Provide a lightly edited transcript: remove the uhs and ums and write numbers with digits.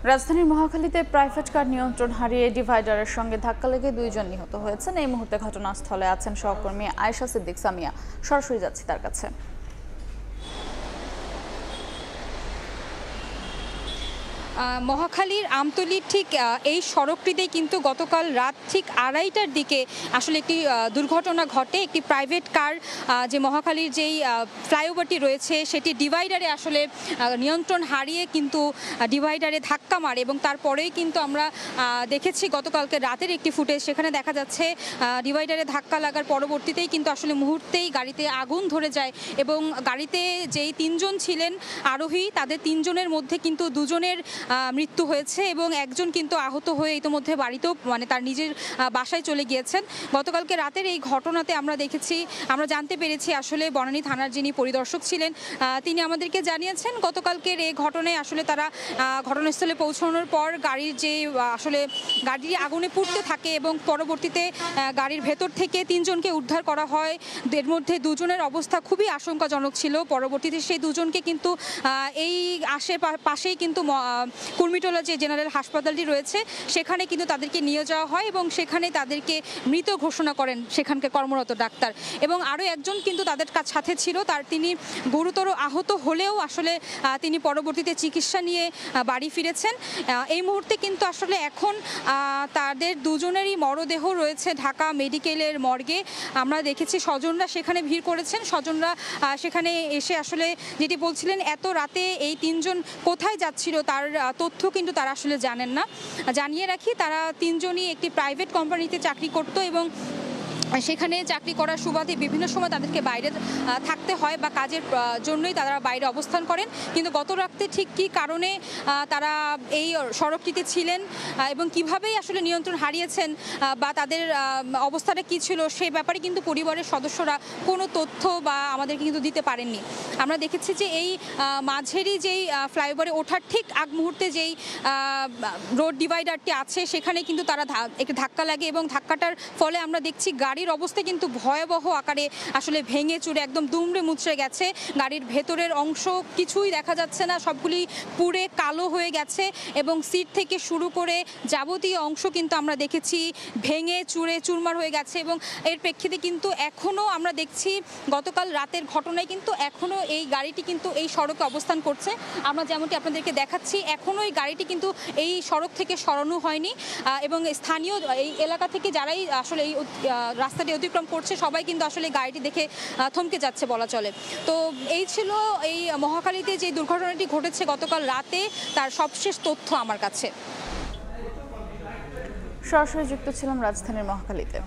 রাজধানীর মহাখালীতে private car নিয়ন্ত্রণ হারিয়ে ডিভাইডারের সঙ্গে ধাক্কা লেগে 2 জন নিহত হয়েছেন। এই মুহূর্তে ঘটনাস্থলে আছেন সহকর্মী আয়েশা সিদ্দিক সামিয়া। সরাসরি যাচ্ছি তার কাছে। মহাখালীর আমতলীর ঠিক এই সড়কটিতেই কিন্তু গতকাল রাত ঠিক 2:30টার দিকে আসলে একটি দুর্ঘটনা ঘটে। একটি প্রাইভেট কার যে মহাখালীর যেই ফ্লাইওভারটি রয়েছে সেটি ডিভাইডারে আসলে নিয়ন্ত্রণ হারিয়ে কিন্তু ডিভাইডারে ধাক্কা মারে এবং তারপরেই কিন্তু আমরা দেখেছি গতকালকে রাতের একটি ফুটেজ। সেখানে দেখা যাচ্ছে ডিভাইডারে ধাক্কা লাগার পরবর্তীতেই কিন্তু আসলে মুহূর্তেই গাড়িতে আগুন ধরে যায় এবং গাড়িতে যেই 3 জন ছিলেন আরোহী তাদের 3 জনের মধ্যে কিন্তু 2 জনের মৃত্যু হয়েছে এবং একজন কিন্তু আহত হয়ে ইতিমধ্যে বাড়িতেও তার নিজের বাসায় চলে গিয়েছেন। গতকালকে রাতের এই ঘটনাতে আমরা জানতে পেরেছি আসলে বনানী থানার যিনি পরিদর্শক ছিলেন তিনি আমাদেরকে জানিয়েছেন গতকালকের এই ঘটনায় আসলে তারা ঘটনাস্থলে পৌঁছানোর পর গাড়ির আগুনে পুড়তে থাকে এবং পরবর্তীতে গাড়ির ভেতর থেকে 3 জনকে উদ্ধার করা হয়। এর মধ্যে 2 জনের অবস্থা খুবই আশঙ্কাজনক ছিল। পরবর্তীতে সেই 2 জনকে কিন্তু এই পাশেই কিন্তু কুর্মিটোলা যে জেনারেল হাসপাতালটি রয়েছে সেখানে কিন্তু তাদেরকে নিয়ে যাওয়া হয় এবং সেখানে তাদেরকে মৃত ঘোষণা করেন সেখানকার কর্মরত ডাক্তার। এবং আরও একজন কিন্তু তাদের সাথে ছিল, তিনি গুরুতর আহত হলেও আসলে তিনি পরবর্তীতে চিকিৎসা নিয়ে বাড়ি ফিরেছেন। এই মুহূর্তে কিন্তু আসলে এখন তাদের 2 জনেরই মরদেহ রয়েছে ঢাকা মেডিকেলের মর্গে। আমরা দেখেছি স্বজনরা সেখানে ভিড় করেছেন। স্বজনরা সেখানে এসে আসলে যেটি বলছিলেন এত রাতে এই 3 জন কোথায় যাচ্ছিল তার তথ্য কিন্তু তারা আসলে জানেন না। জানিয়ে রাখি তারা 3 জনই একটি প্রাইভেট কোম্পানিতে চাকরি করত এবং সেখানে চাকরি করার সুবাদে বিভিন্ন সময় তাদেরকে বাইরে থাকতে হয় বা কাজের জন্যই তারা বাইরে অবস্থান করেন। কিন্তু গত রাতে ঠিক কী কারণে তারা এই সড়কটিতে ছিলেন এবং কিভাবেই আসলে নিয়ন্ত্রণ হারিয়েছেন বা তাদের অবস্থাটা কী ছিল সেই ব্যাপারে কিন্তু পরিবারের সদস্যরা কোনো তথ্য বা আমাদেরকে কিন্তু দিতে পারেননি। আমরা দেখেছি যে এই মাঝেরই যেই ফ্লাইওভারে ওঠার ঠিক আগ মুহূর্তে যেই রোড ডিভাইডারটি আছে সেখানে কিন্তু তারা একটু ধাক্কা লাগে এবং ধাক্কাটার ফলে আমরা দেখছি গাড়ির অবস্থা কিন্তু ভয়াবহ আকারে আসলে ভেঙে চুরে একদম দুমড়ে মুচড়ে গেছে। গাড়ির ভেতরের অংশ কিছুই দেখা যাচ্ছে না, সবগুলি পুড়ে কালো হয়ে গেছে এবং সিট থেকে শুরু করে যাবতীয় অংশ কিন্তু আমরা দেখেছি ভেঙে চুরে চুরমার হয়ে গেছে। এবং এর প্রেক্ষিতে কিন্তু এখনও আমরা দেখছি গতকাল রাতের ঘটনায় কিন্তু এখনও এই গাড়িটি কিন্তু এই সড়কে অবস্থান করছে। আমরা যেমনটি আপনাদেরকে দেখাচ্ছি এখনও এই গাড়িটি কিন্তু এই সড়ক থেকে সরানো হয়নি এবং স্থানীয় এই এলাকা থেকে যারাই আসলে এই রাস্তাটি অতিক্রম করছে সবাই কিন্তু আসলে গাড়িটি দেখে থমকে যাচ্ছে বলা চলে। তো এই ছিল এই মহাখালীতে যে দুর্ঘটনাটি ঘটেছে গতকাল রাতে তার সবশেষ তথ্য আমার কাছে। সরাসরি যুক্ত ছিলাম রাজধানীর মহাখালীতে।